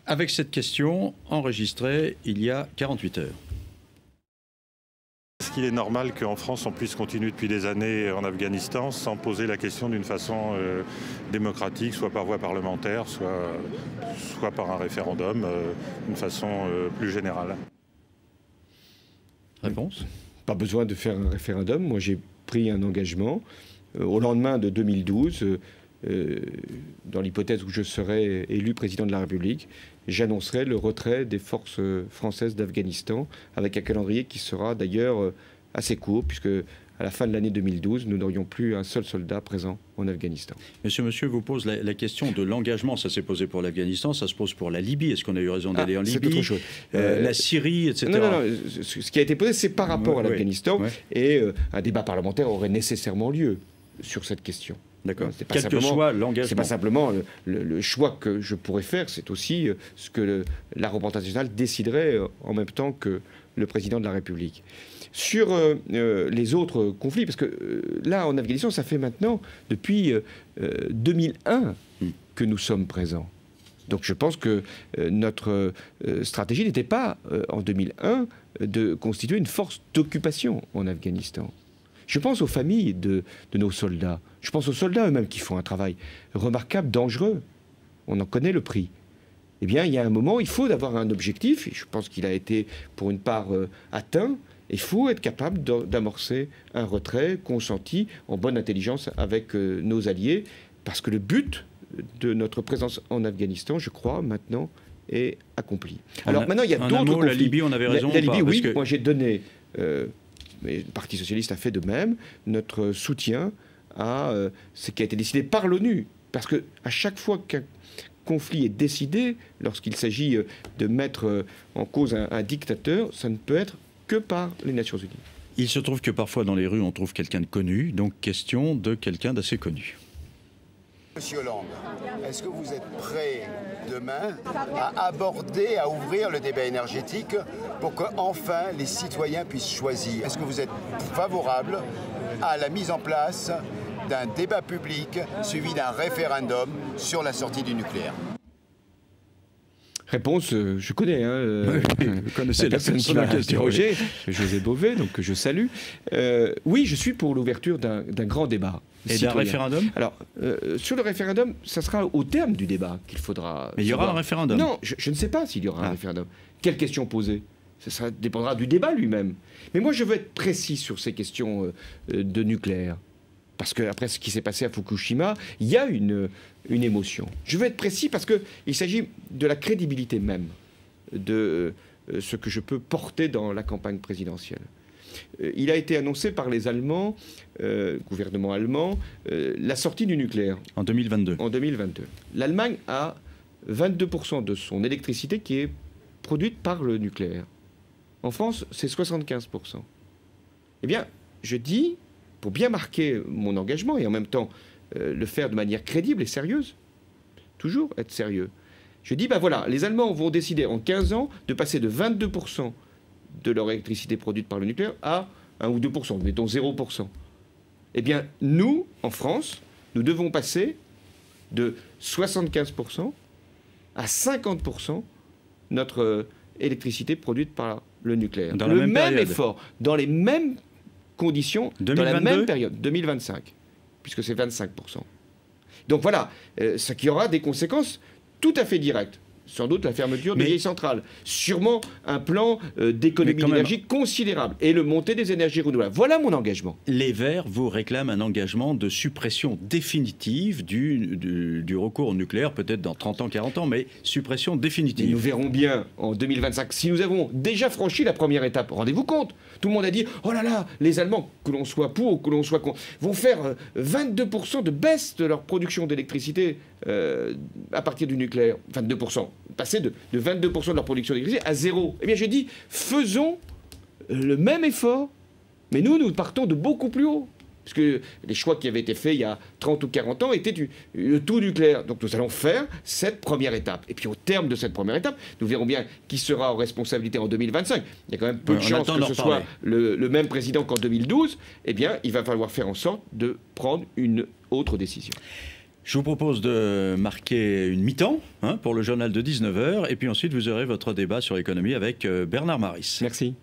avec cette question enregistrée il y a 48 heures. Est-ce qu'il est normal qu'en France, on puisse continuer depuis des années en Afghanistan sans poser la question d'une façon démocratique, soit par voie parlementaire, soit par un référendum, d'une façon plus générale? Réponse? Pas besoin de faire un référendum. Moi, j'ai pris un engagement au lendemain de 2012, dans l'hypothèse où je serais élu président de la République, j'annoncerai le retrait des forces françaises d'Afghanistan, avec un calendrier qui sera d'ailleurs assez court, puisque à la fin de l'année 2012, nous n'aurions plus un seul soldat présent en Afghanistan. Monsieur vous pose la question de l'engagement. Ça s'est posé pour l'Afghanistan, ça se pose pour la Libye. Est-ce qu'on a eu raison d'aller en Libye? C'est autre chose. La Syrie, etc. Non. Ce qui a été posé, c'est par rapport à l'Afghanistan. Et un débat parlementaire aurait nécessairement lieu sur cette question. D'accord. Quel que soit l'engagement. C'est pas simplement le choix que je pourrais faire, c'est aussi ce que la représentation nationale déciderait en même temps que le président de la République. Sur les autres conflits, parce que là, en Afghanistan, ça fait maintenant, depuis 2001, que nous sommes présents. Donc je pense que notre stratégie n'était pas, en 2001, de constituer une force d'occupation en Afghanistan. Je pense aux familles de nos soldats. Je pense aux soldats eux-mêmes qui font un travail remarquable, dangereux. On en connaît le prix. Eh bien, il y a un moment, il faut avoir un objectif, et je pense qu'il a été, pour une part, atteint. Il faut être capable d'amorcer un retrait consenti en bonne intelligence avec nos alliés, parce que le but de notre présence en Afghanistan, je crois, maintenant, est accompli. Alors maintenant, il y a d'autres conflits. La Libye, on avait raison. La Libye, oui, moi j'ai donné... mais le Parti socialiste a fait de même, notre soutien à ce qui a été décidé par l'ONU. Parce qu'à chaque fois qu'un conflit est décidé, lorsqu'il s'agit de mettre en cause un dictateur, ça ne peut être que par les Nations Unies. Il se trouve que parfois dans les rues, on trouve quelqu'un de connu, donc question de quelqu'un d'assez connu. Monsieur Hollande, est-ce que vous êtes prêt demain à aborder, à ouvrir le débat énergétique pour qu'enfin les citoyens puissent choisir? Est-ce que vous êtes favorable à la mise en place d'un débat public suivi d'un référendum sur la sortie du nucléaire? Réponse, je connais. Vous connaissez la personne qui m'a interrogé, José Bové, donc que je salue. Oui, je suis pour l'ouverture d'un grand débat. Et d'un référendum? Alors, sur le référendum, ça sera au terme du débat qu'il faudra... Mais il y aura un référendum? Non, je ne sais pas s'il y aura un référendum. Quelle question poser? Ça dépendra du débat lui-même. Mais moi, je veux être précis sur ces questions de nucléaire. Parce qu'après ce qui s'est passé à Fukushima, il y a une émotion. Je veux être précis parce qu'il s'agit de la crédibilité même de ce que je peux porter dans la campagne présidentielle. Il a été annoncé par les Allemands, gouvernement allemand, la sortie du nucléaire. En 2022. En 2022. L'Allemagne a 22% de son électricité qui est produite par le nucléaire. En France, c'est 75%. Eh bien, je dis, pour bien marquer mon engagement et en même temps le faire de manière crédible et sérieuse, toujours être sérieux, je dis, ben voilà, les Allemands vont décider en 15 ans de passer de 22% de leur électricité produite par le nucléaire à 1 ou 2%, mettons 0%. Eh bien, nous, en France, nous devons passer de 75% à 50% notre électricité produite par le nucléaire. Dans le même effort, dans les mêmes conditions, 2022? dans la même période, 2025, puisque c'est 25%. Donc voilà, ce qui aura des conséquences tout à fait directes. Sans doute la fermeture des vieilles centrales. Sûrement un plan d'économie d'énergie considérable. Et le montée des énergies renouvelables. Voilà mon engagement. Les Verts vous réclament un engagement de suppression définitive du recours au nucléaire, peut-être dans 30 ans, 40 ans, mais suppression définitive. Et nous verrons bien en 2025 si nous avons déjà franchi la première étape. Rendez-vous compte, tout le monde a dit « Oh là là, les Allemands, que l'on soit pour ou que l'on soit contre, vont faire 22% de baisse de leur production d'électricité à partir du nucléaire. » 22%. Passer de 22% de leur production d'électricité à 0. Eh bien, je dis, faisons le même effort, mais nous partons de beaucoup plus haut. Parce que les choix qui avaient été faits il y a 30 ou 40 ans étaient le tout nucléaire. Donc nous allons faire cette première étape. Et puis au terme de cette première étape, nous verrons bien qui sera en responsabilité en 2025. Il y a quand même peu de chances que ce soit le même président qu'en 2012. Eh bien, il va falloir faire en sorte de prendre une autre décision. Je vous propose de marquer une mi-temps pour le journal de 19h et puis ensuite vous aurez votre débat sur l'économie avec Bernard Maris. Merci.